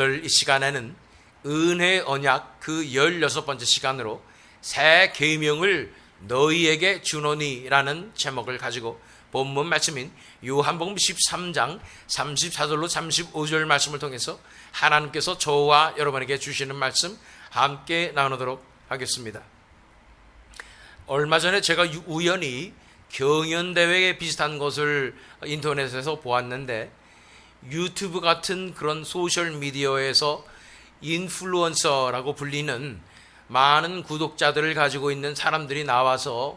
오늘 이 시간에는 은혜의 언약 그 16번째 시간으로 새 계명을 너희에게 주노니라는 제목을 가지고 본문 말씀인 요한복음 13장 34절로 35절 말씀을 통해서 하나님께서 저와 여러분에게 주시는 말씀 함께 나누도록 하겠습니다. 얼마 전에 제가 우연히 경연대회에 비슷한 것을 인터넷에서 보았는데, 유튜브 같은 그런 소셜미디어에서 인플루언서라고 불리는 많은 구독자들을 가지고 있는 사람들이 나와서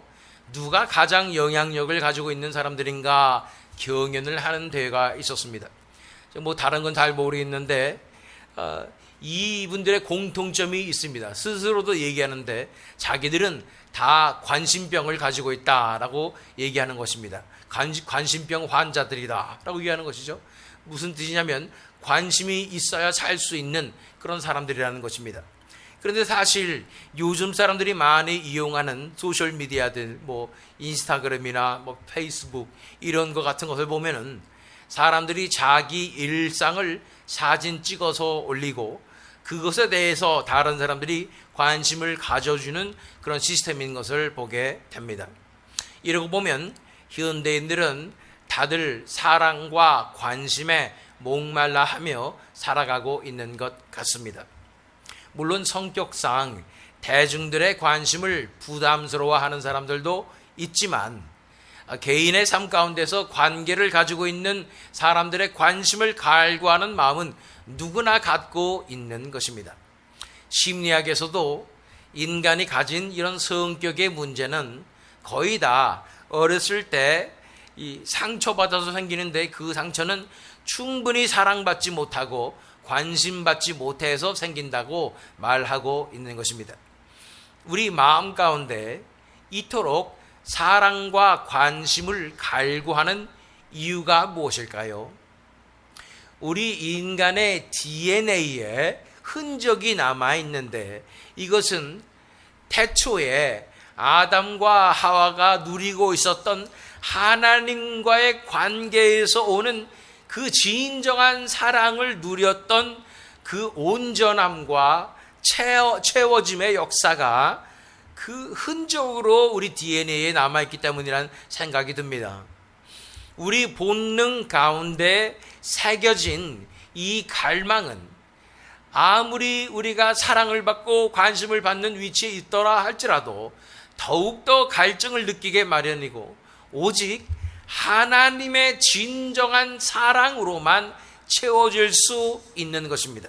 누가 가장 영향력을 가지고 있는 사람들인가 경연을 하는 대회가 있었습니다. 뭐 다른 건 잘 모르겠는데 이분들의 공통점이 있습니다. 스스로도 얘기하는데 자기들은 다 관심병을 가지고 있다라고 얘기하는 것입니다. 관심병 환자들이다 라고 얘기하는 것이죠. 무슨 뜻이냐면 관심이 있어야 살 수 있는 그런 사람들이라는 것입니다. 그런데 사실 요즘 사람들이 많이 이용하는 소셜미디어들, 뭐 인스타그램이나 뭐 페이스북 이런 것 같은 것을 보면은 사람들이 자기 일상을 사진 찍어서 올리고 그것에 대해서 다른 사람들이 관심을 가져주는 그런 시스템인 것을 보게 됩니다. 이러고 보면 현대인들은 다들 사랑과 관심에 목말라 하며 살아가고 있는 것 같습니다. 물론 성격상 대중들의 관심을 부담스러워하는 사람들도 있지만 개인의 삶 가운데서 관계를 가지고 있는 사람들의 관심을 갈구하는 마음은 누구나 갖고 있는 것입니다. 심리학에서도 인간이 가진 이런 성격의 문제는 거의 다 어렸을 때 이 상처받아서 생기는데, 그 상처는 충분히 사랑받지 못하고 관심받지 못해서 생긴다고 말하고 있는 것입니다. 우리 마음 가운데 이토록 사랑과 관심을 갈구하는 이유가 무엇일까요? 우리 인간의 DNA에 흔적이 남아있는데, 이것은 태초에 아담과 하와가 누리고 있었던 하나님과의 관계에서 오는 그 진정한 사랑을 누렸던 그 온전함과 채워짐의 역사가 그 흔적으로 우리 DNA에 남아있기 때문이라는 생각이 듭니다. 우리 본능 가운데 새겨진 이 갈망은 아무리 우리가 사랑을 받고 관심을 받는 위치에 있더라 할지라도 더욱더 갈증을 느끼게 마련이고, 오직 하나님의 진정한 사랑으로만 채워질 수 있는 것입니다.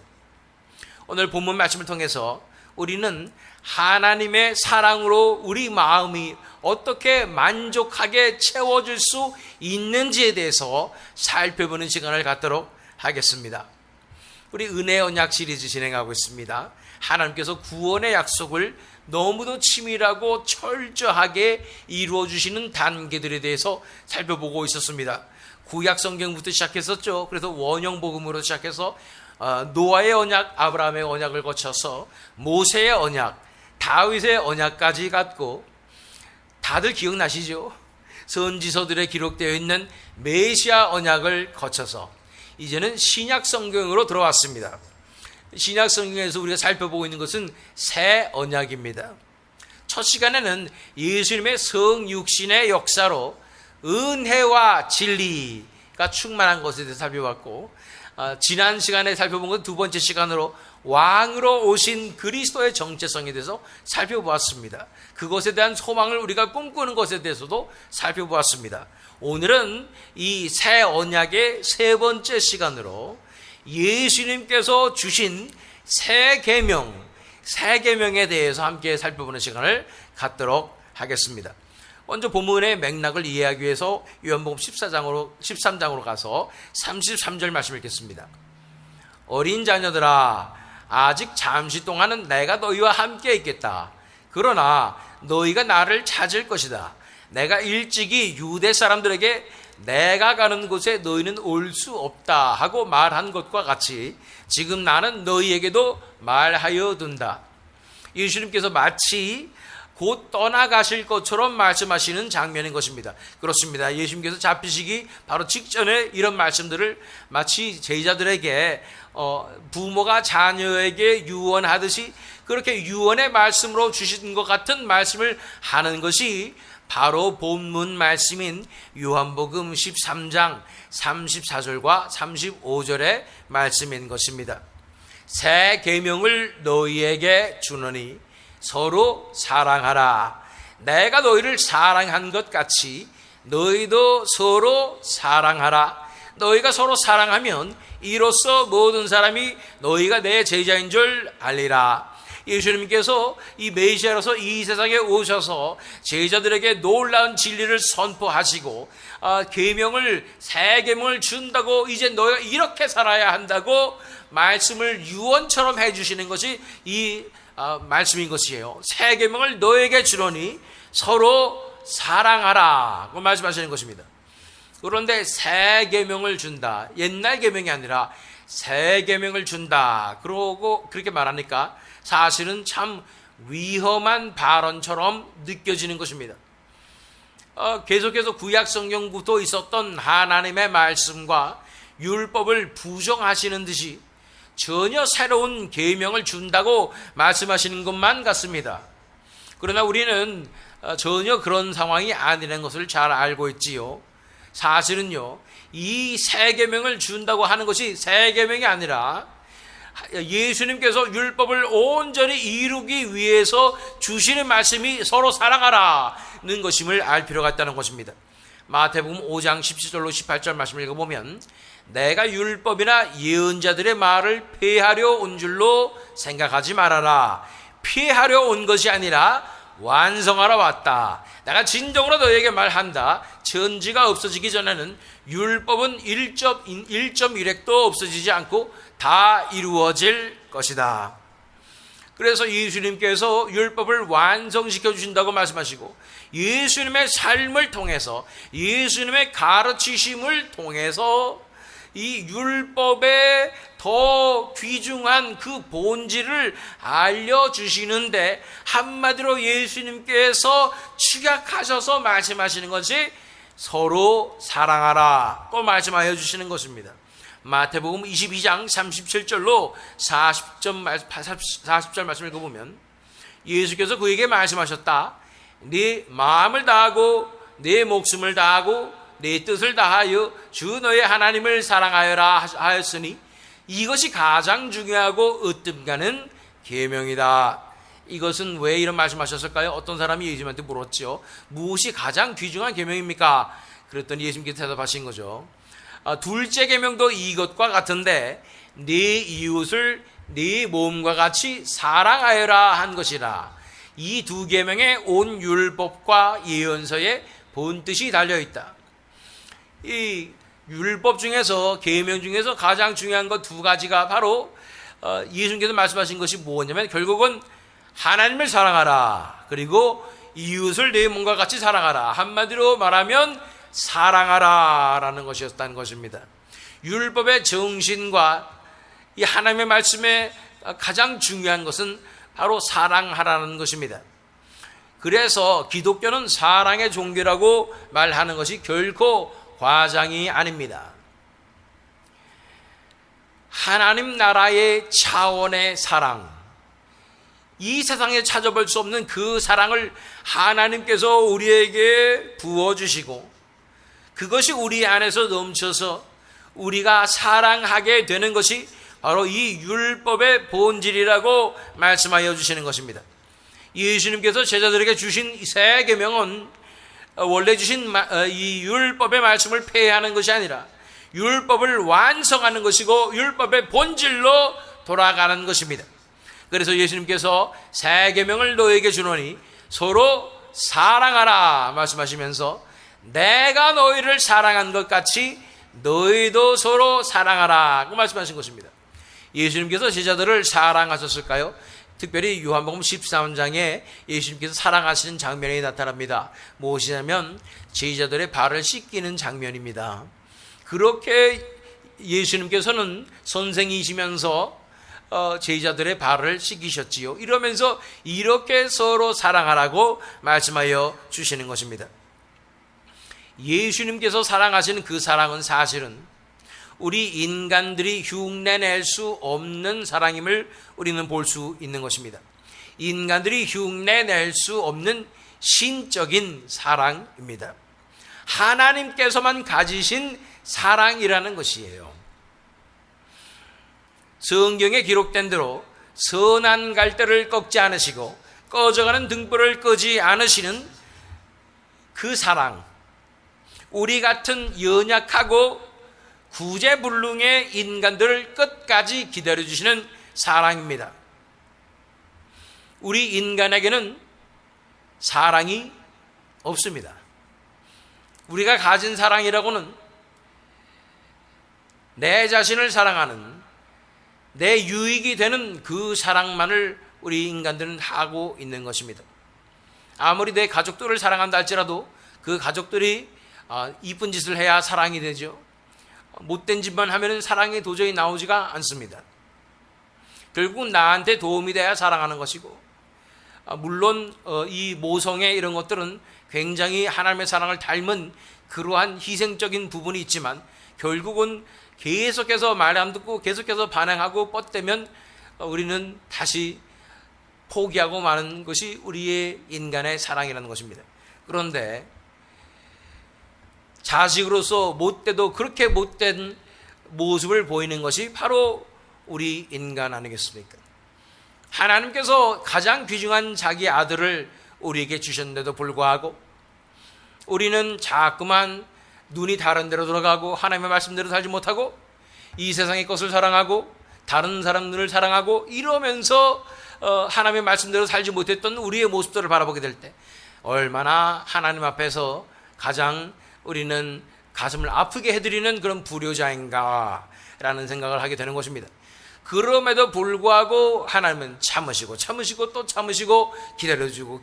오늘 본문 말씀을 통해서 우리는 하나님의 사랑으로 우리 마음이 어떻게 만족하게 채워질 수 있는지에 대해서 살펴보는 시간을 갖도록 하겠습니다. 우리 은혜 언약 시리즈 진행하고 있습니다. 하나님께서 구원의 약속을 너무도 치밀하고 철저하게 이루어주시는 단계들에 대해서 살펴보고 있었습니다. 구약 성경부터 시작했었죠. 그래서 원형 복음으로 시작해서 노아의 언약, 아브라함의 언약을 거쳐서 모세의 언약, 다윗의 언약까지 갔고, 다들 기억나시죠? 선지서들에 기록되어 있는 메시아 언약을 거쳐서 이제는 신약 성경으로 들어왔습니다. 신약 성경에서 우리가 살펴보고 있는 것은 새 언약입니다. 첫 시간에는 예수님의 성육신의 역사로 은혜와 진리가 충만한 것에 대해서 살펴봤고, 지난 시간에 살펴본 건 두 번째 시간으로 왕으로 오신 그리스도의 정체성에 대해서 살펴보았습니다. 그것에 대한 소망을 우리가 꿈꾸는 것에 대해서도 살펴보았습니다. 오늘은 이 새 언약의 세 번째 시간으로 예수님께서 주신 새 계명에 대해서 함께 살펴보는 시간을 갖도록 하겠습니다. 먼저 본문의 맥락을 이해하기 위해서 요한복음 13장으로 가서 33절 말씀 읽겠습니다. 어린 자녀들아, 아직 잠시 동안은 내가 너희와 함께 있겠다. 그러나 너희가 나를 찾을 것이다. 내가 일찍이 유대 사람들에게 내가 가는 곳에 너희는 올 수 없다 하고 말한 것과 같이 지금 나는 너희에게도 말하여 둔다. 예수님께서 마치 곧 떠나가실 것처럼 말씀하시는 장면인 것입니다. 그렇습니다. 예수님께서 잡히시기 바로 직전에 이런 말씀들을 마치 제자들에게 부모가 자녀에게 유언하듯이 그렇게 유언의 말씀으로 주신 것 같은 말씀을 하는 것이 바로 본문 말씀인 요한복음 13장 34절과 35절의 말씀인 것입니다. 새 계명을 너희에게 주노니 서로 사랑하라. 내가 너희를 사랑한 것 같이 너희도 서로 사랑하라. 너희가 서로 사랑하면 이로써 모든 사람이 너희가 내 제자인 줄 알리라. 예수님께서 이 메시아로서 이 세상에 오셔서 제자들에게 놀라운 진리를 선포하시고 계명을 새 계명을 준다고 이제 너희가 이렇게 살아야 한다고 말씀을 유언처럼 해주시는 것이 이 말씀인 것이에요. 새 계명을 너에게 주노니 서로 사랑하라 고 말씀하시는 것입니다. 그런데 새 계명을 준다, 옛날 계명이 아니라 새 계명을 준다 그러고 그렇게 말하니까 사실은 참 위험한 발언처럼 느껴지는 것입니다. 계속해서 구약 성경부터 있었던 하나님의 말씀과 율법을 부정하시는 듯이 전혀 새로운 계명을 준다고 말씀하시는 것만 같습니다. 그러나 우리는 전혀 그런 상황이 아니라는 것을 잘 알고 있지요. 사실은요, 이 새 계명을 준다고 하는 것이 새 계명이 아니라 예수님께서 율법을 온전히 이루기 위해서 주시는 말씀이 서로 사랑하라는 것임을 알 필요가 있다는 것입니다. 마태복음 5장 17절로 18절 말씀을 읽어보면 내가 율법이나 예언자들의 말을 폐하려 온 줄로 생각하지 말아라. 피하려 온 것이 아니라 완성하러 왔다. 내가 진정으로 너에게 말한다. 천지가 없어지기 전에는 율법은 1.1획도 없어지지 않고 다 이루어질 것이다. 그래서 예수님께서 율법을 완성시켜 주신다고 말씀하시고 예수님의 삶을 통해서 예수님의 가르치심을 통해서 이 율법의 더 귀중한 그 본질을 알려주시는데 한마디로 예수님께서 축약하셔서 말씀하시는 것이 서로 사랑하라고 말씀하여 주시는 것입니다. 마태복음 22장 37절로 40절 말씀을 읽어보면 예수께서 그에게 말씀하셨다. 네 마음을 다하고 네 목숨을 다하고 네 뜻을 다하여 주 너의 하나님을 사랑하여라 하였으니 이것이 가장 중요하고 으뜸가는 계명이다. 이것은 왜 이런 말씀하셨을까요? 어떤 사람이 예수님한테 물었죠. 무엇이 가장 귀중한 계명입니까? 그랬더니 예수님께서 대답하신 거죠. 둘째 계명도 이것과 같은데 네 이웃을 네 몸과 같이 사랑하여라 한 것이라. 이 두 계명에 온 율법과 예언서에 본뜻이 달려있다. 이 율법 중에서 계명 중에서 가장 중요한 것 두 가지가 바로 예수님께서 말씀하신 것이 뭐냐면 결국은 하나님을 사랑하라, 그리고 이웃을 내 몸과 같이 사랑하라. 한마디로 말하면 사랑하라라는 것이었다는 것입니다. 율법의 정신과 이 하나님의 말씀의 가장 중요한 것은 바로 사랑하라는 것입니다. 그래서 기독교는 사랑의 종교라고 말하는 것이 결코 과장이 아닙니다. 하나님 나라의 차원의 사랑, 이 세상에 찾아볼 수 없는 그 사랑을 하나님께서 우리에게 부어주시고 그것이 우리 안에서 넘쳐서 우리가 사랑하게 되는 것이 바로 이 율법의 본질이라고 말씀하여 주시는 것입니다. 예수님께서 제자들에게 주신 새 계명은 원래 주신 이 율법의 말씀을 폐하는 것이 아니라 율법을 완성하는 것이고 율법의 본질로 돌아가는 것입니다. 그래서 예수님께서 새 계명을 너에게 주노니 서로 사랑하라 말씀하시면서 내가 너희를 사랑한 것 같이 너희도 서로 사랑하라고 말씀하신 것입니다. 예수님께서 제자들을 사랑하셨을까요? 특별히 요한복음 13장에 예수님께서 사랑하시는 장면이 나타납니다. 무엇이냐면 제자들의 발을 씻기는 장면입니다. 그렇게 예수님께서는 선생이시면서 제자들의 발을 씻기셨지요. 이러면서 이렇게 서로 사랑하라고 말씀하여 주시는 것입니다. 예수님께서 사랑하시는 그 사랑은 사실은 우리 인간들이 흉내낼 수 없는 사랑임을 우리는 볼 수 있는 것입니다. 인간들이 흉내낼 수 없는 신적인 사랑입니다. 하나님께서만 가지신 사랑이라는 것이에요. 성경에 기록된 대로 선한 갈대를 꺾지 않으시고 꺼져가는 등불을 끄지 않으시는 그 사랑, 우리 같은 연약하고 구제불능의 인간들을 끝까지 기다려주시는 사랑입니다. 우리 인간에게는 사랑이 없습니다. 우리가 가진 사랑이라고는 내 자신을 사랑하는, 내 유익이 되는 그 사랑만을 우리 인간들은 하고 있는 것입니다. 아무리 내 가족들을 사랑한다 할지라도 그 가족들이 이쁜 짓을 해야 사랑이 되죠. 못된 짓만 하면 사랑이 도저히 나오지가 않습니다. 결국 나한테 도움이 돼야 사랑하는 것이고, 물론 이 모성애 이런 것들은 굉장히 하나님의 사랑을 닮은 그러한 희생적인 부분이 있지만 결국은 계속해서 말 안 듣고 계속해서 반항하고 뻗대면 우리는 다시 포기하고 마는 것이 우리의 인간의 사랑이라는 것입니다. 그런데 자식으로서 못돼도 그렇게 못된 모습을 보이는 것이 바로 우리 인간 아니겠습니까? 하나님께서 가장 귀중한 자기 아들을 우리에게 주셨는데도 불구하고 우리는 자꾸만 눈이 다른 데로 돌아가고 하나님의 말씀대로 살지 못하고 이 세상의 것을 사랑하고 다른 사람들을 사랑하고 이러면서 하나님의 말씀대로 살지 못했던 우리의 모습들을 바라보게 될 때 얼마나 하나님 앞에서 가장 우리는 가슴을 아프게 해드리는 그런 불효자인가 라는 생각을 하게 되는 것입니다. 그럼에도 불구하고 하나님은 참으시고 또 참으시고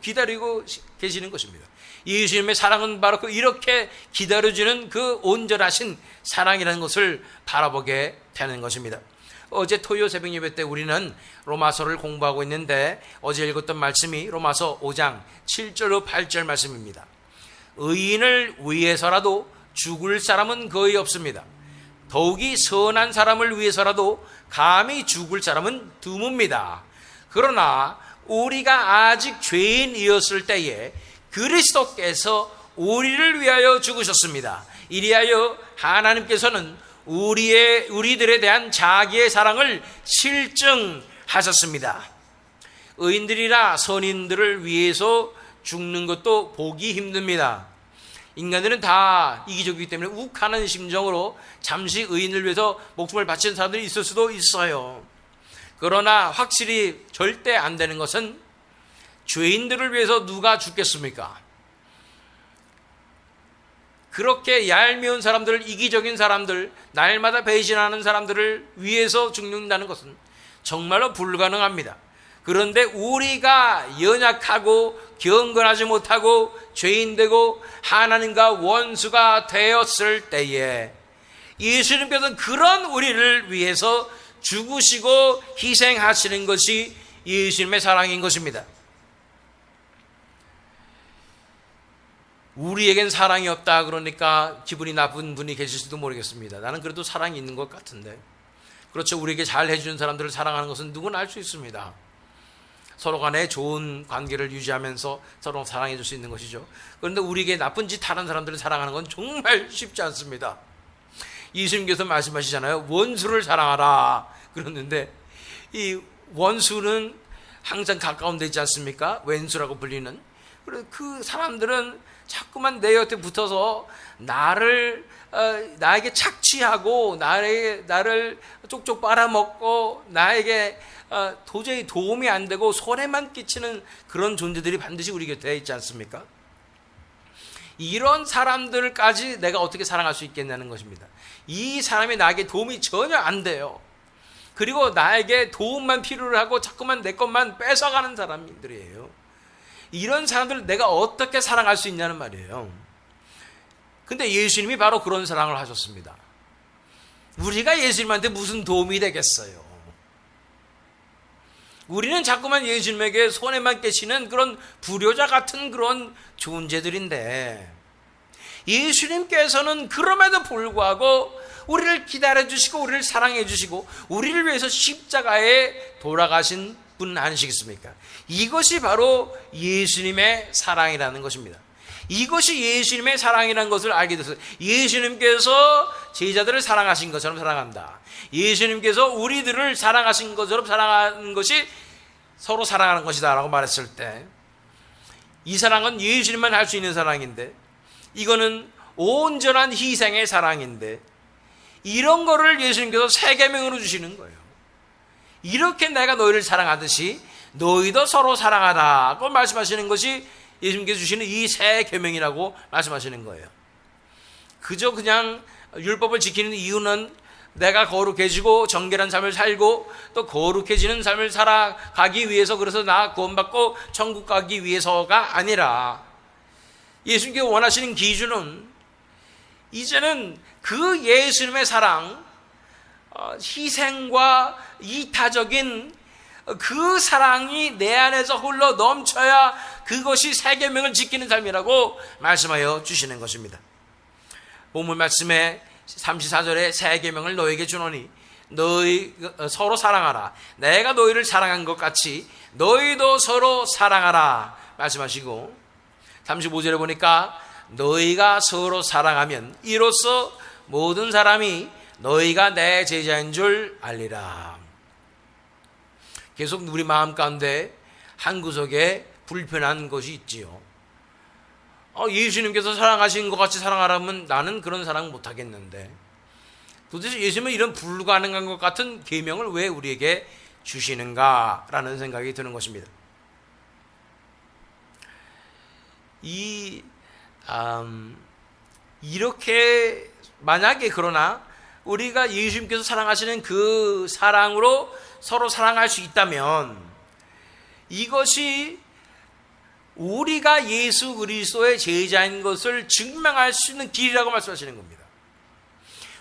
기다리고 계시는 것입니다. 예수님의 사랑은 바로 이렇게 기다려주는 그 온전하신 사랑이라는 것을 바라보게 되는 것입니다. 어제 토요 새벽 예배 때 우리는 로마서를 공부하고 있는데 어제 읽었던 말씀이 로마서 5장 7절로 8절 말씀입니다. 의인을 위해서라도 죽을 사람은 거의 없습니다. 더욱이 선한 사람을 위해서라도 감히 죽을 사람은 드뭅니다. 그러나 우리가 아직 죄인이었을 때에 그리스도께서 우리를 위하여 죽으셨습니다. 이리하여 하나님께서는 우리들에 대한 자기의 사랑을 실증하셨습니다. 의인들이나 선인들을 위해서 죽는 것도 보기 힘듭니다. 인간들은 다 이기적이기 때문에 욱하는 심정으로 잠시 의인을 위해서 목숨을 바치는 사람들이 있을 수도 있어요. 그러나 확실히 절대 안 되는 것은 죄인들을 위해서 누가 죽겠습니까? 그렇게 얄미운 사람들, 이기적인 사람들, 날마다 배신하는 사람들을 위해서 죽는다는 것은 정말로 불가능합니다. 그런데 우리가 연약하고 경건하지 못하고 죄인되고 하나님과 원수가 되었을 때에 예수님께서는 그런 우리를 위해서 죽으시고 희생하시는 것이 예수님의 사랑인 것입니다. 우리에겐 사랑이 없다 그러니까 기분이 나쁜 분이 계실지도 모르겠습니다. 나는 그래도 사랑이 있는 것 같은데. 그렇죠. 우리에게 잘 해주는 사람들을 사랑하는 것은 누구나 알 수 있습니다. 서로 간에 좋은 관계를 유지하면서 서로 사랑해 줄 수 있는 것이죠. 그런데 우리에게 나쁜 짓 하는 사람들을 사랑하는 건 정말 쉽지 않습니다. 예수님께서 말씀하시잖아요. 원수를 사랑하라 그러는데 이 원수는 항상 가까운 데 있지 않습니까? 왼수라고 불리는. 그래서 그 사람들은 자꾸만 내 곁에 붙어서 나에게 착취하고 나를 쪽쪽 빨아먹고 나에게 도저히 도움이 안 되고 손해만 끼치는 그런 존재들이 반드시 우리 곁에 있지 않습니까? 이런 사람들까지 내가 어떻게 사랑할 수 있겠냐는 것입니다. 이 사람이 나에게 도움이 전혀 안 돼요. 그리고 나에게 도움만 필요로 하고 자꾸만 내 것만 뺏어가는 사람들이에요. 이런 사람들을 내가 어떻게 사랑할 수 있냐는 말이에요. 근데 예수님이 바로 그런 사랑을 하셨습니다. 우리가 예수님한테 무슨 도움이 되겠어요? 우리는 자꾸만 예수님에게 손해만 깨치는 그런 불효자 같은 그런 존재들인데, 예수님께서는 그럼에도 불구하고 우리를 기다려주시고 우리를 사랑해주시고 우리를 위해서 십자가에 돌아가신 분 아니시겠습니까? 이것이 바로 예수님의 사랑이라는 것입니다. 이것이 예수님의 사랑이라는 것을 알게 됐어요. 예수님께서 제자들을 사랑하신 것처럼 사랑한다. 예수님께서 우리들을 사랑하신 것처럼 사랑하는 것이 서로 사랑하는 것이다 라고 말했을 때, 이 사랑은 예수님만 할 수 있는 사랑인데, 이거는 온전한 희생의 사랑인데, 이런 거를 예수님께서 새 계명으로 주시는 거예요. 이렇게 내가 너희를 사랑하듯이 너희도 서로 사랑하라고 말씀하시는 것이 예수님께서 주시는 이 새 계명이라고 말씀하시는 거예요. 그저 그냥 율법을 지키는 이유는 내가 거룩해지고 정결한 삶을 살고 또 거룩해지는 삶을 살아가기 위해서, 그래서 나 구원받고 천국 가기 위해서가 아니라, 예수님께서 원하시는 기준은 이제는 그 예수님의 사랑, 희생과 이타적인 그 사랑이 내 안에서 흘러 넘쳐야 그것이 새 계명을 지키는 삶이라고 말씀하여 주시는 것입니다. 본문 말씀에 34절에 새 계명을 너에게 주노니 너희 서로 사랑하라. 내가 너희를 사랑한 것 같이 너희도 서로 사랑하라 말씀하시고, 35절에 보니까 너희가 서로 사랑하면 이로써 모든 사람이 너희가 내 제자인 줄 알리라. 계속 우리 마음 가운데 한 구석에 불편한 것이 있지요. 예수님께서 사랑하신 것 같이 사랑하라면 나는 그런 사랑 못하겠는데, 도대체 예수님은 이런 불가능한 것 같은 계명을 왜 우리에게 주시는가라는 생각이 드는 것입니다. 이렇게 만약에 그러나 우리가 예수님께서 사랑하시는 그 사랑으로 서로 사랑할 수 있다면, 이것이 우리가 예수 그리스도의 제자인 것을 증명할 수 있는 길이라고 말씀하시는 겁니다.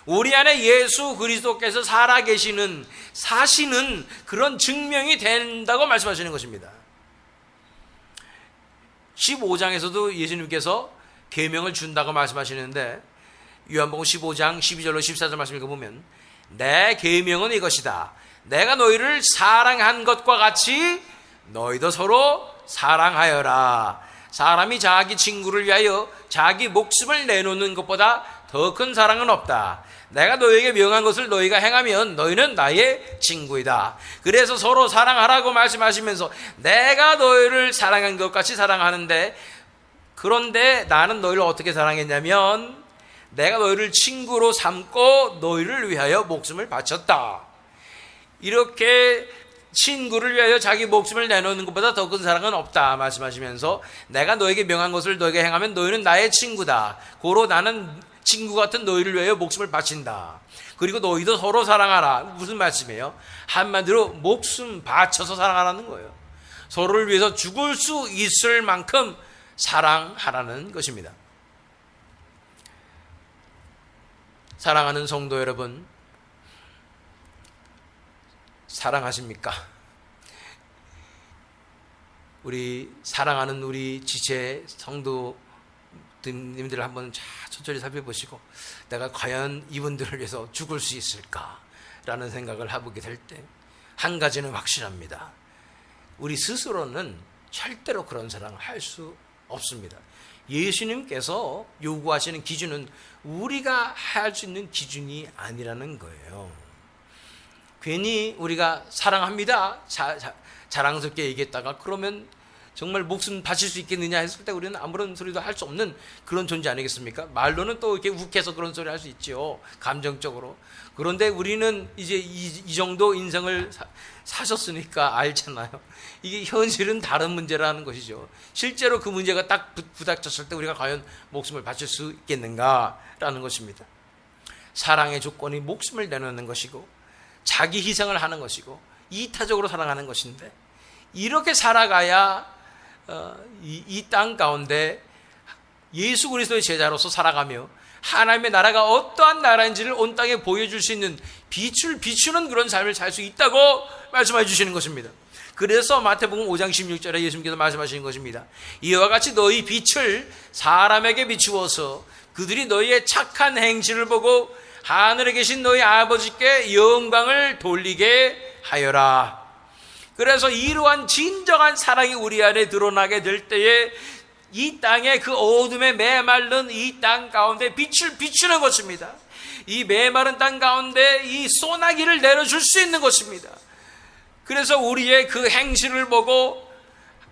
우리 안에 예수 그리스도께서 살아계시는, 사시는 그런 증명이 된다고 말씀하시는 것입니다. 15장에서도 예수님께서 계명을 준다고 말씀하시는데, 요한복음 15장 12절로 14절 말씀 읽어보면, 내 계명은 이것이다. 내가 너희를 사랑한 것과 같이 너희도 서로 사랑하여라. 사람이 자기 친구를 위하여 자기 목숨을 내놓는 것보다 더 큰 사랑은 없다. 내가 너희에게 명한 것을 너희가 행하면 너희는 나의 친구이다. 그래서 서로 사랑하라고 말씀하시면서 내가 너희를 사랑한 것 같이 사랑하는데, 그런데 나는 너희를 어떻게 사랑했냐면 내가 너희를 친구로 삼고 너희를 위하여 목숨을 바쳤다. 이렇게 친구를 위하여 자기 목숨을 내놓는 것보다 더 큰 사랑은 없다 말씀하시면서, 내가 너에게 명한 것을 너에게 행하면 너희는 나의 친구다. 고로 나는 친구 같은 너희를 위하여 목숨을 바친다. 그리고 너희도 서로 사랑하라. 무슨 말씀이에요? 한마디로 목숨 바쳐서 사랑하라는 거예요. 서로를 위해서 죽을 수 있을 만큼 사랑하라는 것입니다. 사랑하는 성도 여러분, 사랑하십니까? 우리 사랑하는 우리 지체 성도님들을 한번 천천히 살펴보시고, 내가 과연 이분들을 위해서 죽을 수 있을까라는 생각을 해보게 될 때 한 가지는 확실합니다. 우리 스스로는 절대로 그런 사랑을 할 수 없습니다. 예수님께서 요구하시는 기준은 우리가 할 수 있는 기준이 아니라는 거예요. 괜히 우리가 사랑합니다 자랑스럽게 얘기했다가 그러면 정말 목숨 바칠 수 있겠느냐 했을 때 우리는 아무런 소리도 할 수 없는 그런 존재 아니겠습니까? 말로는 또 이렇게 욱해서 그런 소리 할 수 있죠, 감정적으로. 그런데 우리는 이제 이 정도 인생을 사셨으니까 알잖아요. 이게 현실은 다른 문제라는 것이죠. 실제로 그 문제가 딱 부닥쳤을 때 우리가 과연 목숨을 바칠 수 있겠는가라는 것입니다. 사랑의 조건이 목숨을 내놓는 것이고 자기 희생을 하는 것이고 이타적으로 사랑하는 것인데, 이렇게 살아가야 이 땅 가운데 예수 그리스도의 제자로서 살아가며 하나님의 나라가 어떠한 나라인지를 온 땅에 보여줄 수 있는 빛을 비추는 그런 삶을 살 수 있다고 말씀해 주시는 것입니다. 그래서 마태복음 5장 16절에 예수님께서 말씀하시는 것입니다. 이와 같이 너희 빛을 사람에게 비추어서 그들이 너희의 착한 행실을 보고 하늘에 계신 너희 아버지께 영광을 돌리게 하여라. 그래서 이러한 진정한 사랑이 우리 안에 드러나게 될 때에 이 땅에 그 어둠에 메마른 이 땅 가운데 빛을 비추는 것입니다. 이 메마른 땅 가운데 이 소나기를 내려줄 수 있는 것입니다. 그래서 우리의 그 행실을 보고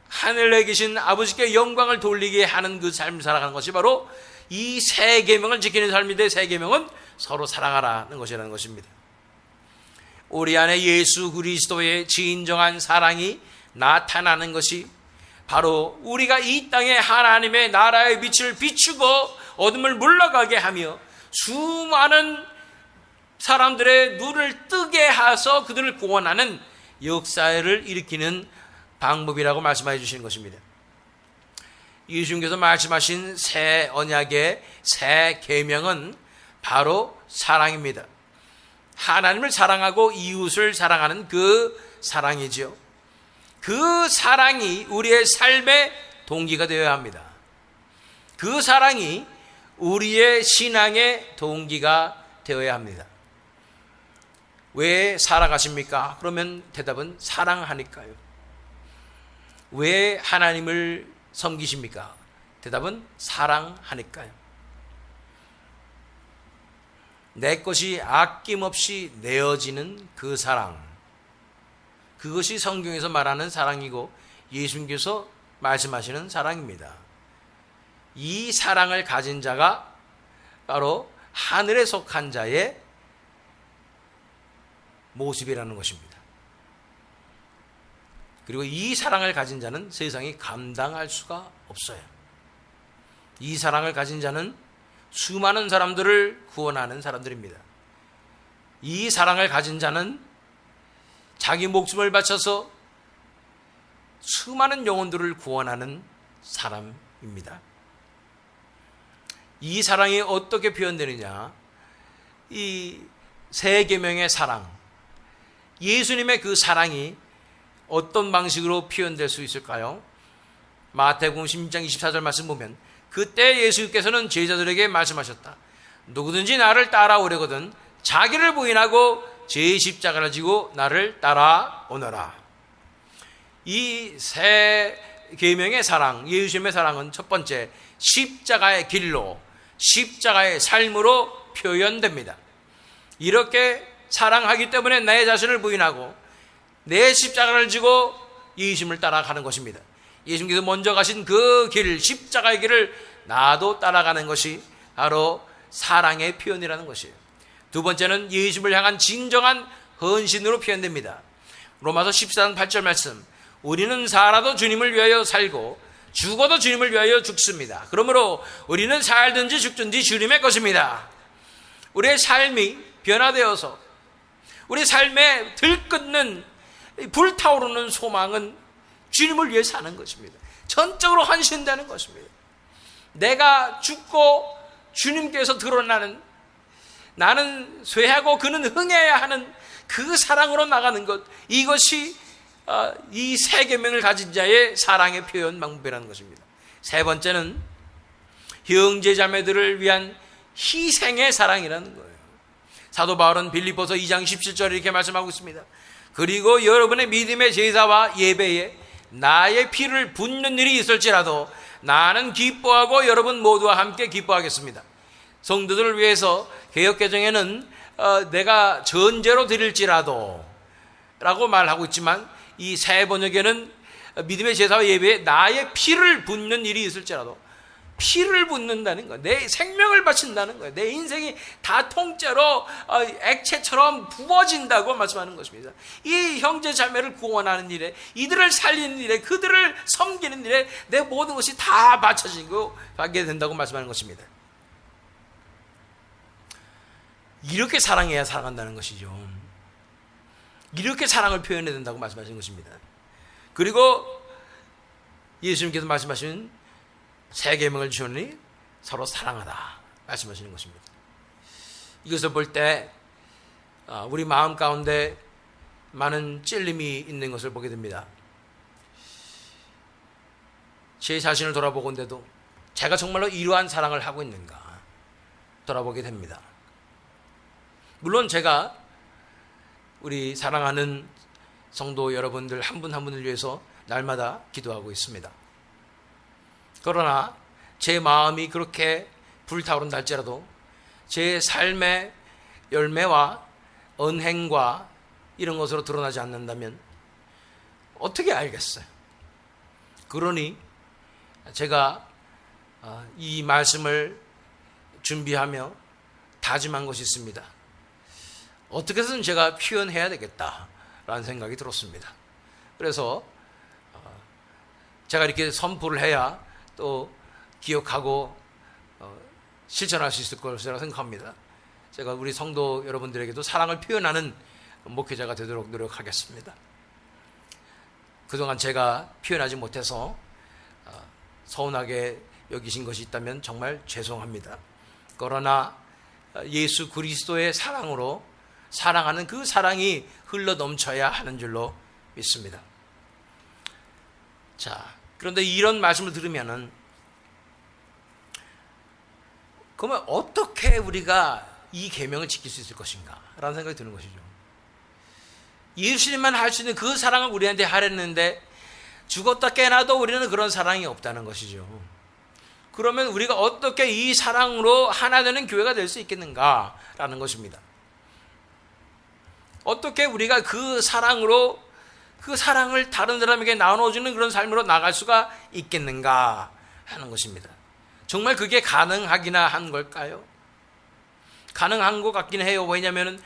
하늘에 계신 아버지께 영광을 돌리게 하는 그 삶을 살아가는 것이 바로 이 세 계명을 지키는 삶인데, 세 계명은 서로 사랑하라는 것이라는 것입니다. 우리 안에 예수 그리스도의 진정한 사랑이 나타나는 것이 바로 우리가 이 땅에 하나님의 나라의 빛을 비추고 어둠을 물러가게 하며 수많은 사람들의 눈을 뜨게 해서 그들을 구원하는 역사를 일으키는 방법이라고 말씀해 주시는 것입니다. 예수님께서 말씀하신 새 언약의 새 계명은 바로 사랑입니다. 하나님을 사랑하고 이웃을 사랑하는 그 사랑이지요. 그 사랑이 우리의 삶의 동기가 되어야 합니다. 그 사랑이 우리의 신앙의 동기가 되어야 합니다. 왜 살아가십니까? 그러면 대답은 사랑하니까요. 왜 하나님을 섬기십니까? 대답은 사랑하니까요. 내 것이 아낌없이 내어지는 그 사랑, 그것이 성경에서 말하는 사랑이고 예수님께서 말씀하시는 사랑입니다. 이 사랑을 가진 자가 바로 하늘에 속한 자의 모습이라는 것입니다. 그리고 이 사랑을 가진 자는 세상이 감당할 수가 없어요. 이 사랑을 가진 자는 수많은 사람들을 구원하는 사람들입니다. 이 사랑을 가진 자는 자기 목숨을 바쳐서 수많은 영혼들을 구원하는 사람입니다. 이 사랑이 어떻게 표현되느냐? 이 세 계명의 사랑, 예수님의 그 사랑이 어떤 방식으로 표현될 수 있을까요? 마태복음 16장 24절 말씀 보면 그때 예수께서는 제자들에게 말씀하셨다. 누구든지 나를 따라오려거든 자기를 부인하고 제 십자가를 지고 나를 따라오너라. 이 세 계명의 사랑, 예수님의 사랑은 첫 번째 십자가의 길로, 십자가의 삶으로 표현됩니다. 이렇게 사랑하기 때문에 내 자신을 부인하고 내 십자가를 지고 예수님을 따라가는 것입니다. 예수님께서 먼저 가신 그 길, 십자가의 길을 나도 따라가는 것이 바로 사랑의 표현이라는 것이에요. 두 번째는 예수님을 향한 진정한 헌신으로 표현됩니다. 로마서 14장 8절 말씀, 우리는 살아도 주님을 위하여 살고 죽어도 주님을 위하여 죽습니다. 그러므로 우리는 살든지 죽든지 주님의 것입니다. 우리의 삶이 변화되어서 우리 삶에 들끓는 불타오르는 소망은 주님을 위해 사는 것입니다. 전적으로 헌신되는 것입니다. 내가 죽고 주님께서 드러나는, 나는 쇠하고 그는 흥해야 하는 그 사랑으로 나가는 것, 이것이 이 세 계명을 가진 자의 사랑의 표현 방법이라는 것입니다. 세 번째는 형제 자매들을 위한 희생의 사랑이라는 거예요. 사도 바울은 빌립보서 2장 17절에 이렇게 말씀하고 있습니다. 그리고 여러분의 믿음의 제사와 예배에 나의 피를 붓는 일이 있을지라도 나는 기뻐하고 여러분 모두와 함께 기뻐하겠습니다. 성도들을 위해서 개역개정에는 내가 전제로 드릴지라도 라고 말하고 있지만 이 새 번역에는 믿음의 제사와 예배에 나의 피를 붓는 일이 있을지라도, 피를 붓는다는 거예요. 내 생명을 바친다는 거예요. 내 인생이 다 통째로 액체처럼 부어진다고 말씀하는 것입니다. 이 형제 자매를 구원하는 일에, 이들을 살리는 일에, 그들을 섬기는 일에 내 모든 것이 다 바쳐지고 받게 된다고 말씀하는 것입니다. 이렇게 사랑해야 사랑한다는 것이죠. 이렇게 사랑을 표현해야 된다고 말씀하시는 것입니다. 그리고 예수님께서 말씀하신 세 계명을 주셨으니 서로 사랑하다. 말씀하시는 것입니다. 이것을 볼 때 우리 마음 가운데 많은 찔림이 있는 것을 보게 됩니다. 제 자신을 돌아보건대도 제가 정말로 이러한 사랑을 하고 있는가 돌아보게 됩니다. 물론 제가 우리 사랑하는 성도 여러분들 한 분 한 분을 위해서 날마다 기도하고 있습니다. 그러나 제 마음이 그렇게 불타오른다 할지라도 제 삶의 열매와 언행과 이런 것으로 드러나지 않는다면 어떻게 알겠어요? 그러니 제가 이 말씀을 준비하며 다짐한 것이 있습니다. 어떻게 해서든 제가 표현해야 되겠다라는 생각이 들었습니다. 그래서 제가 이렇게 선포를 해야 또 기억하고 실천할 수 있을 것이라고 생각합니다. 제가 우리 성도 여러분들에게도 사랑을 표현하는 목회자가 되도록 노력하겠습니다. 그동안 제가 표현하지 못해서 서운하게 여기신 것이 있다면 정말 죄송합니다. 그러나 예수 그리스도의 사랑으로 사랑하는 그 사랑이 흘러 넘쳐야 하는 줄로 믿습니다. 자, 그런데 이런 말씀을 들으면은 그러면 어떻게 우리가 이 계명을 지킬 수 있을 것인가 라는 생각이 드는 것이죠. 예수님만 할 수 있는 그 사랑을 우리한테 하랬는데 죽었다 깨나도 우리는 그런 사랑이 없다는 것이죠. 그러면 우리가 어떻게 이 사랑으로 하나 되는 교회가 될 수 있겠는가라는 것입니다. 어떻게 우리가 그 사랑으로 그 사랑을 다른 사람에게 나눠주는 그런 삶으로 나갈 수가 있겠는가 하는 것입니다. 정말 그게 가능하기나 한 걸까요? 가능한 것 같긴 해요. 왜냐하면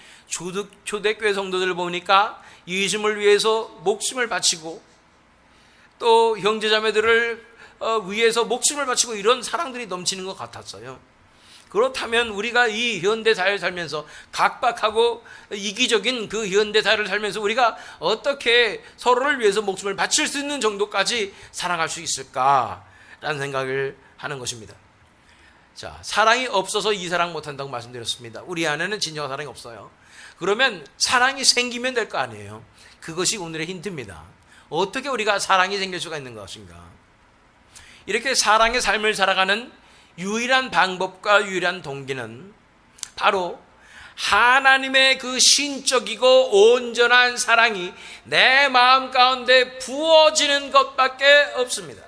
초대교회 성도들을 보니까 예수님을 위해서 목숨을 바치고 또 형제자매들을 위해서 목숨을 바치고 이런 사랑들이 넘치는 것 같았어요. 그렇다면 우리가 이 현대사회를 살면서 각박하고 이기적인 그 현대사회를 살면서 우리가 어떻게 서로를 위해서 목숨을 바칠 수 있는 정도까지 사랑할 수 있을까라는 생각을 하는 것입니다. 자, 사랑이 없어서 이 사랑 못한다고 말씀드렸습니다. 우리 안에는 진정한 사랑이 없어요. 그러면 사랑이 생기면 될 거 아니에요. 그것이 오늘의 힌트입니다. 어떻게 우리가 사랑이 생길 수가 있는 것인가? 이렇게 사랑의 삶을 살아가는 유일한 방법과 유일한 동기는 바로 하나님의 그 신적이고 온전한 사랑이 내 마음 가운데 부어지는 것밖에 없습니다.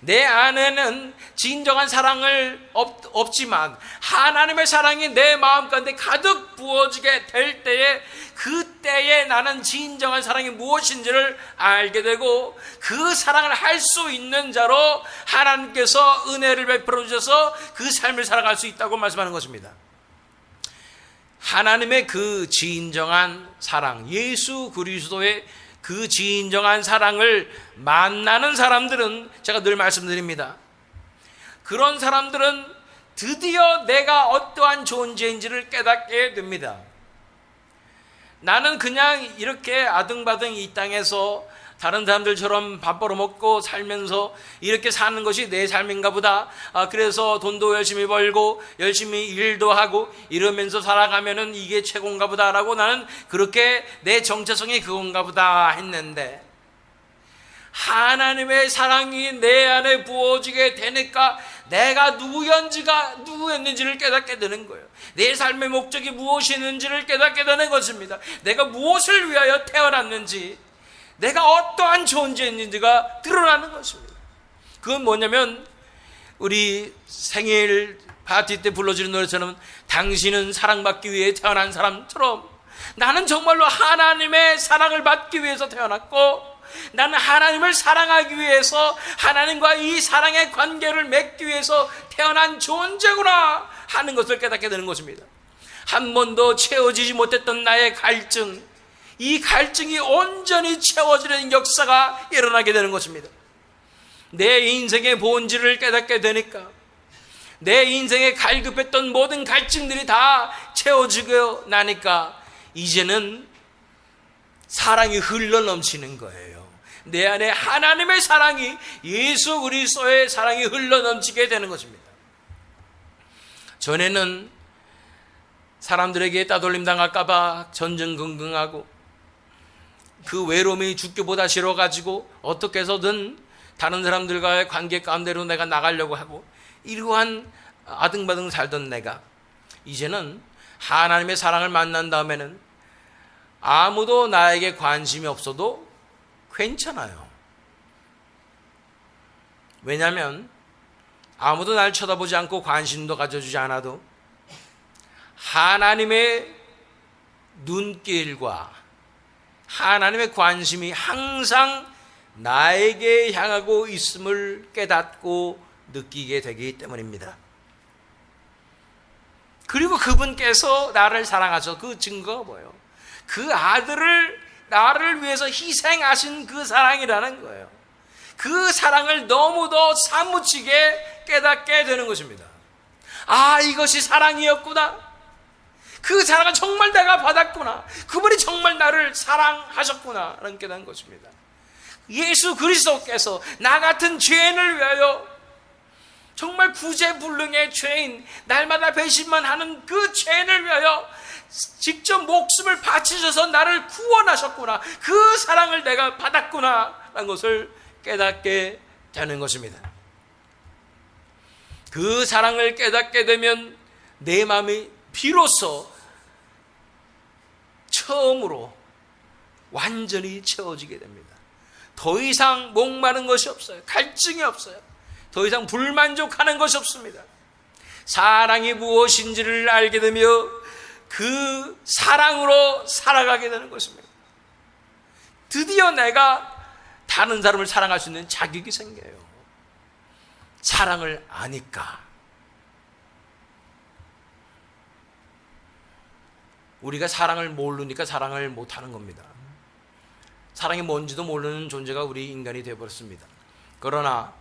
내 안에는 진정한 사랑을 없지만 하나님의 사랑이 내 마음 가운데 가득 부어지게 될 때에 그때에 나는 진정한 사랑이 무엇인지를 알게 되고 그 사랑을 할 수 있는 자로 하나님께서 은혜를 베풀어 주셔서 그 삶을 살아갈 수 있다고 말씀하는 것입니다. 하나님의 그 진정한 사랑, 예수 그리스도의 그 진정한 사랑을 만나는 사람들은 제가 늘 말씀드립니다. 그런 사람들은 드디어 내가 어떠한 존재인지를 깨닫게 됩니다. 나는 그냥 이렇게 아등바등 이 땅에서 다른 사람들처럼 밥 벌어먹고 살면서 이렇게 사는 것이 내 삶인가 보다. 그래서 돈도 열심히 벌고 열심히 일도 하고 이러면서 살아가면은 이게 최고인가 보다라고 나는 그렇게 내 정체성이 그건가 보다 했는데 하나님의 사랑이 내 안에 부어지게 되니까 내가 누구였는지를 깨닫게 되는 거예요. 내 삶의 목적이 무엇이었는지를 깨닫게 되는 것입니다. 내가 무엇을 위하여 태어났는지, 내가 어떠한 존재인지가 드러나는 것입니다. 그건 뭐냐면 우리 생일 파티 때 불러주는 노래처럼 당신은 사랑받기 위해 태어난 사람처럼 나는 정말로 하나님의 사랑을 받기 위해서 태어났고 나는 하나님을 사랑하기 위해서 하나님과 이 사랑의 관계를 맺기 위해서 태어난 존재구나 하는 것을 깨닫게 되는 것입니다. 한 번도 채워지지 못했던 나의 갈증, 이 갈증이 온전히 채워지는 역사가 일어나게 되는 것입니다. 내 인생의 본질을 깨닫게 되니까 내 인생에 갈급했던 모든 갈증들이 다 채워지고 나니까 이제는 사랑이 흘러넘치는 거예요. 내 안에 하나님의 사랑이, 예수 그리스도의 사랑이 흘러넘치게 되는 것입니다. 전에는 사람들에게 따돌림 당할까봐 전전긍긍하고 그 외로움이 죽기보다 싫어가지고 어떻게 해서든 다른 사람들과의 관계 가운데로 내가 나가려고 하고 이러한 아등바등 살던 내가 이제는 하나님의 사랑을 만난 다음에는 아무도 나에게 관심이 없어도 괜찮아요. 왜냐하면 아무도 날 쳐다보지 않고 관심도 가져주지 않아도 하나님의 눈길과 하나님의 관심이 항상 나에게 향하고 있음을 깨닫고 느끼게 되기 때문입니다. 그리고 그분께서 나를 사랑하셔. 그 증거가 뭐예요? 그 아들을 나를 위해서 희생하신 그 사랑이라는 거예요. 그 사랑을 너무도 사무치게 깨닫게 되는 것입니다. 아, 이것이 사랑이었구나. 그 사랑을 정말 내가 받았구나. 그분이 정말 나를 사랑하셨구나 라는 깨닫는 것입니다. 예수 그리스도께서 나 같은 죄인을 위하여 정말 구제불능의 죄인, 날마다 배신만 하는 그 죄인을 위하여 직접 목숨을 바치셔서 나를 구원하셨구나. 그 사랑을 내가 받았구나 라는 것을 깨닫게 되는 것입니다. 그 사랑을 깨닫게 되면 내 마음이 비로소 처음으로 완전히 채워지게 됩니다. 더 이상 목마른 것이 없어요. 갈증이 없어요. 더 이상 불만족하는 것이 없습니다. 사랑이 무엇인지를 알게 되며 그 사랑으로 살아가게 되는 것입니다. 드디어 내가 다른 사람을 사랑할 수 있는 자격이 생겨요. 사랑을 아니까. 우리가 사랑을 모르니까 사랑을 못하는 겁니다. 사랑이 뭔지도 모르는 존재가 우리 인간이 되어버렸습니다. 그러나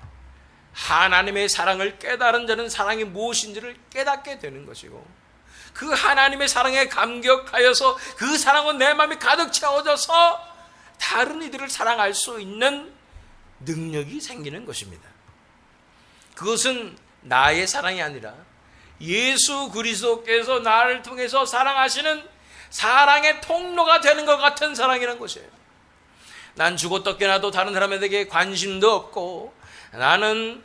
하나님의 사랑을 깨달은 자는 사랑이 무엇인지를 깨닫게 되는 것이고, 그 하나님의 사랑에 감격하여서 그 사랑은 내 마음이 가득 채워져서 다른 이들을 사랑할 수 있는 능력이 생기는 것입니다. 그것은 나의 사랑이 아니라 예수 그리스도께서 나를 통해서 사랑하시는 사랑의 통로가 되는 것 같은 사랑이라는 것이에요. 난 죽었다 깨어나도 다른 사람에게 관심도 없고, 나는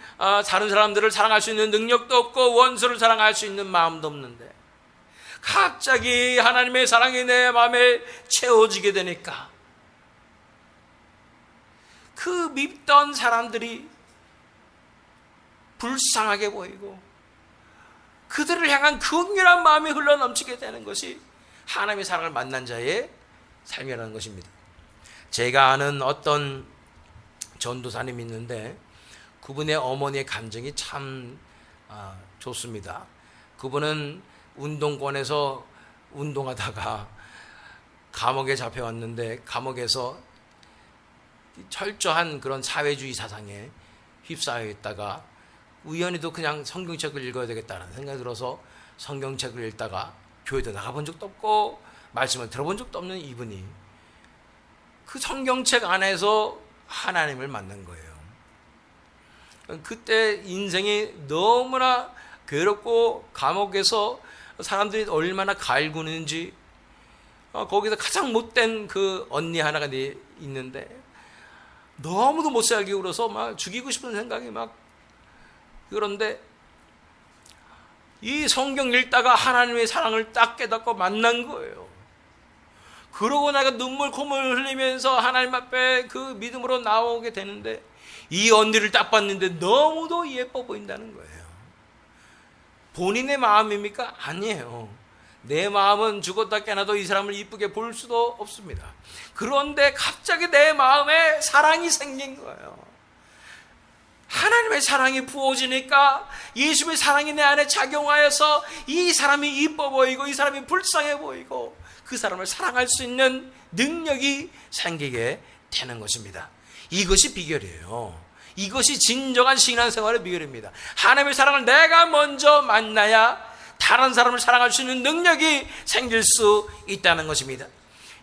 다른 사람들을 사랑할 수 있는 능력도 없고, 원수를 사랑할 수 있는 마음도 없는데 갑자기 하나님의 사랑이 내 마음에 채워지게 되니까 그 밉던 사람들이 불쌍하게 보이고 그들을 향한 긍휼한 마음이 흘러넘치게 되는 것이 하나님의 사랑을 만난 자의 삶이라는 것입니다. 제가 아는 어떤 전도사님이 있는데 그분의 어머니의 감정이 참 좋습니다. 그분은 운동권에서 운동하다가 감옥에 잡혀왔는데 감옥에서 철저한 그런 사회주의 사상에 휩싸여 있다가 우연히도 그냥 성경책을 읽어야 되겠다는 생각이 들어서 성경책을 읽다가 교회도 나가본 적도 없고 말씀을 들어본 적도 없는 이분이 그 성경책 안에서 하나님을 만난 거예요. 그때 인생이 너무나 괴롭고 감옥에서 사람들이 얼마나 갈구는지, 거기서 가장 못된 그 언니 하나가 있는데 너무도 못 살게 굴어서 막 죽이고 싶은 생각이 막, 그런데 이 성경 읽다가 하나님의 사랑을 딱 깨닫고 만난 거예요. 그러고 나가 눈물 콧물 흘리면서 하나님 앞에 그 믿음으로 나오게 되는데 이 언니를 딱 봤는데 너무도 예뻐 보인다는 거예요. 본인의 마음입니까? 아니에요. 내 마음은 죽었다 깨어나도 이 사람을 이쁘게 볼 수도 없습니다. 그런데 갑자기 내 마음에 사랑이 생긴 거예요. 하나님의 사랑이 부어지니까 예수의 사랑이 내 안에 작용하여서 이 사람이 이뻐 보이고 이 사람이 불쌍해 보이고 그 사람을 사랑할 수 있는 능력이 생기게 되는 것입니다. 이것이 비결이에요. 이것이 진정한 신앙생활의 비결입니다. 하나님의 사랑을 내가 먼저 만나야 다른 사람을 사랑할 수 있는 능력이 생길 수 있다는 것입니다.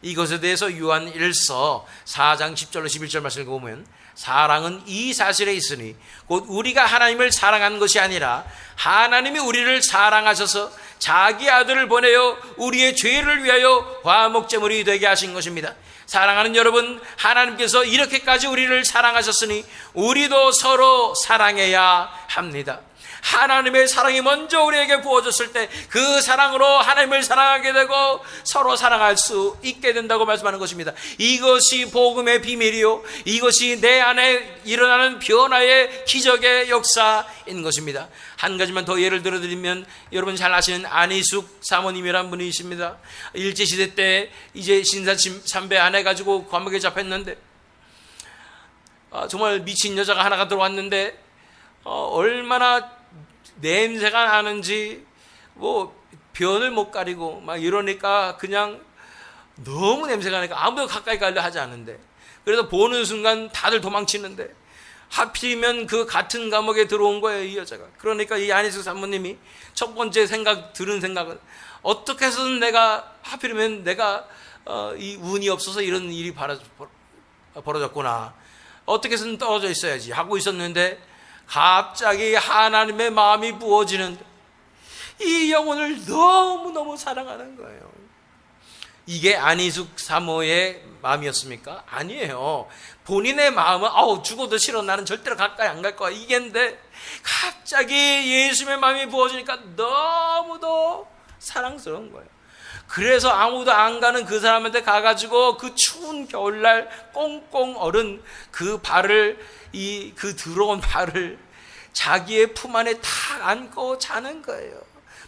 이것에 대해서 요한 1서 4장 10절로 11절 말씀을 보면 사랑은 이 사실에 있으니 곧 우리가 하나님을 사랑한 것이 아니라 하나님이 우리를 사랑하셔서 자기 아들을 보내어 우리의 죄를 위하여 화목제물이 되게 하신 것입니다. 사랑하는 여러분, 하나님께서 이렇게까지 우리를 사랑하셨으니 우리도 서로 사랑해야 합니다. 하나님의 사랑이 먼저 우리에게 부어졌을 때 그 사랑으로 하나님을 사랑하게 되고 서로 사랑할 수 있게 된다고 말씀하는 것입니다. 이것이 복음의 비밀이요, 이것이 내 안에 일어나는 변화의 기적의 역사인 것입니다. 한 가지만 더 예를 들어드리면 여러분 잘 아시는 안희숙 사모님이란 분이 있습니다. 일제시대 때 이제 신사참배 안 해가지고 감옥에 잡혔는데 정말 미친 여자가 하나가 들어왔는데 얼마나 냄새가 나는지 변을 못 가리고 막 이러니까 그냥 너무 냄새가 나니까 아무도 가까이 가려 하지 않는데, 그래서 보는 순간 다들 도망치는데 하필이면 그 같은 감옥에 들어온 거예요, 이 여자가. 그러니까 이 안희숙 사모님이 첫 번째 들은 생각은 어떻게 해서든 하필이면 내가 이 운이 없어서 이런 일이 벌어졌구나, 어떻게 해서든 떨어져 있어야지 하고 있었는데 갑자기 하나님의 마음이 부어지는, 이 영혼을 너무너무 사랑하는 거예요. 이게 안희숙 사모의 마음이었습니까? 아니에요. 본인의 마음은 죽어도 싫어, 나는 절대로 가까이 안 갈 거야, 이게인데 갑자기 예수님의 마음이 부어지니까 너무도 사랑스러운 거예요. 그래서 아무도 안 가는 그 사람한테 가가지고 그 추운 겨울날 꽁꽁 얼은 그 그 더러운 발을 자기의 품 안에 탁 안고 자는 거예요.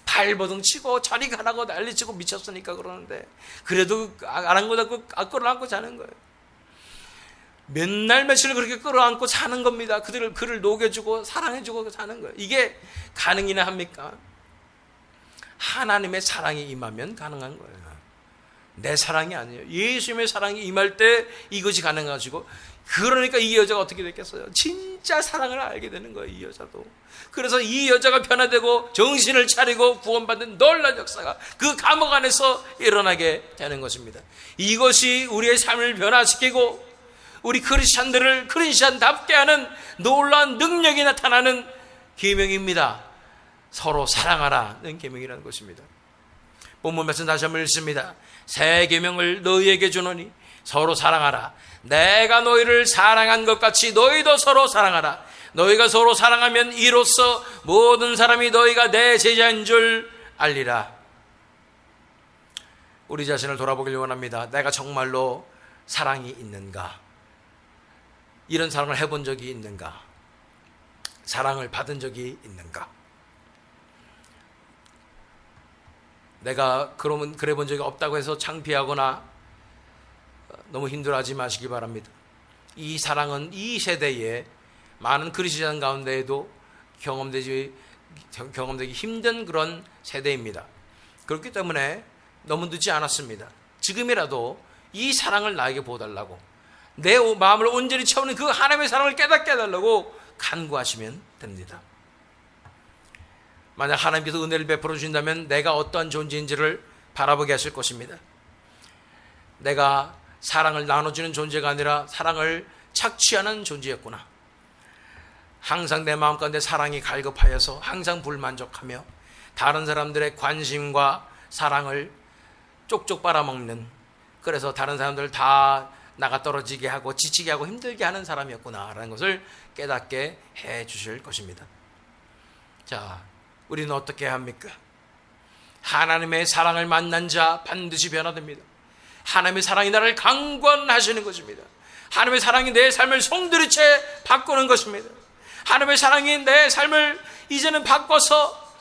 발버둥 치고 저리 가라고 난리치고 미쳤으니까 그러는데 그래도 아랑곳하고 끌어안고 자는 거예요. 몇 날 며칠을 그렇게 끌어안고 자는 겁니다. 그를 녹여주고 사랑해주고 자는 거예요. 이게 가능이나 합니까? 하나님의 사랑이 임하면 가능한 거예요. 내 사랑이 아니에요. 예수님의 사랑이 임할 때 이것이 가능하시고, 그러니까 이 여자가 어떻게 됐겠어요? 진짜 사랑을 알게 되는 거예요, 이 여자도. 그래서 이 여자가 변화되고 정신을 차리고 구원받는 놀라운 역사가 그 감옥 안에서 일어나게 되는 것입니다. 이것이 우리의 삶을 변화시키고 우리 크리스찬답게 하는 놀라운 능력이 나타나는 계명입니다. 서로 사랑하라는 계명이라는 것입니다. 본문 말씀 다시 한번 읽습니다. 새 계명을 너희에게 주노니 서로 사랑하라. 내가 너희를 사랑한 것 같이 너희도 서로 사랑하라. 너희가 서로 사랑하면 이로써 모든 사람이 너희가 내 제자인 줄 알리라. 우리 자신을 돌아보길 원합니다. 내가 정말로 사랑이 있는가? 이런 사랑을 해본 적이 있는가? 사랑을 받은 적이 있는가? 내가 그래 본 적이 없다고 해서 창피하거나 너무 힘들어하지 마시기 바랍니다. 이 사랑은 이 세대에 많은 크리스천 가운데에도 경험되기 힘든 그런 세대입니다. 그렇기 때문에 너무 늦지 않았습니다. 지금이라도 이 사랑을 나에게 보여달라고, 내 마음을 온전히 채우는 그 하나님의 사랑을 깨닫게 해달라고 간구하시면 됩니다. 만약 하나님께서 은혜를 베풀어 주신다면 내가 어떠한 존재인지를 바라보게 하실 것입니다. 내가 사랑을 나눠주는 존재가 아니라 사랑을 착취하는 존재였구나. 항상 내 마음 가운데 사랑이 갈급하여서 항상 불만족하며 다른 사람들의 관심과 사랑을 쪽쪽 빨아먹는, 그래서 다른 사람들을 다 나가 떨어지게 하고 지치게 하고 힘들게 하는 사람이었구나라는 것을 깨닫게 해 주실 것입니다. 자, 우리는 어떻게 해야 합니까? 하나님의 사랑을 만난 자 반드시 변화됩니다. 하나님의 사랑이 나를 강권하시는 것입니다. 하나님의 사랑이 내 삶을 송두리째 바꾸는 것입니다. 하나님의 사랑이 내 삶을 이제는 바꿔서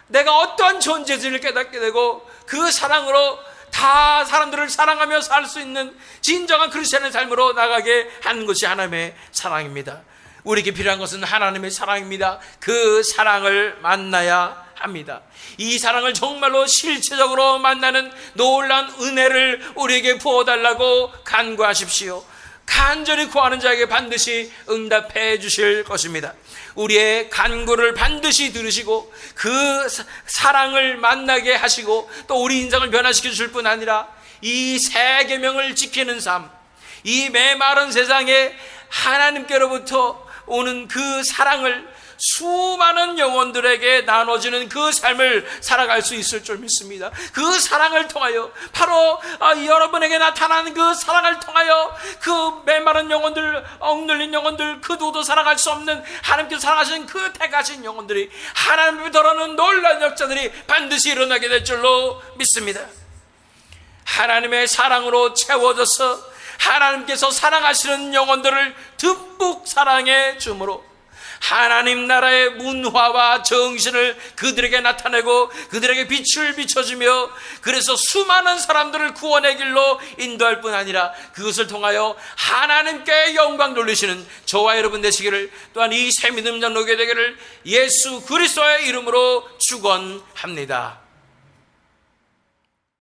내가 어떠한 존재인지를 깨닫게 되고 그 사랑으로 다 사람들을 사랑하며 살 수 있는 진정한 크리스천의 삶으로 나가게 하는 것이 하나님의 사랑입니다. 우리에게 필요한 것은 하나님의 사랑입니다. 그 사랑을 만나야 합니다. 이 사랑을 정말로 실체적으로 만나는 놀라운 은혜를 우리에게 부어달라고 간구하십시오. 간절히 구하는 자에게 반드시 응답해 주실 것입니다. 우리의 간구를 반드시 들으시고 그 사랑을 만나게 하시고 또 우리 인생을 변화시켜 주실 뿐 아니라 이 새 계명을 지키는 삶, 이 메마른 세상에 하나님께로부터 오는 그 사랑을 수많은 영혼들에게 나눠지는 그 삶을 살아갈 수 있을 줄 믿습니다. 그 사랑을 통하여, 바로 여러분에게 나타나는 그 사랑을 통하여 그 메마른 영혼들, 억눌린 영혼들, 그 누구도 살아갈 수 없는 하나님께서 사랑하신 그 택하신 영혼들이, 하나님을 더러는 놀라운 역사들이 반드시 일어나게 될 줄로 믿습니다. 하나님의 사랑으로 채워져서 하나님께서 사랑하시는 영혼들을 듬뿍 사랑해 주므로 하나님 나라의 문화와 정신을 그들에게 나타내고 그들에게 빛을 비춰주며, 그래서 수많은 사람들을 구원의 길로 인도할 뿐 아니라 그것을 통하여 하나님께 영광 돌리시는 저와 여러분 되시기를, 또한 이 새 믿음 장로게 되기를 예수 그리스도의 이름으로 축원합니다.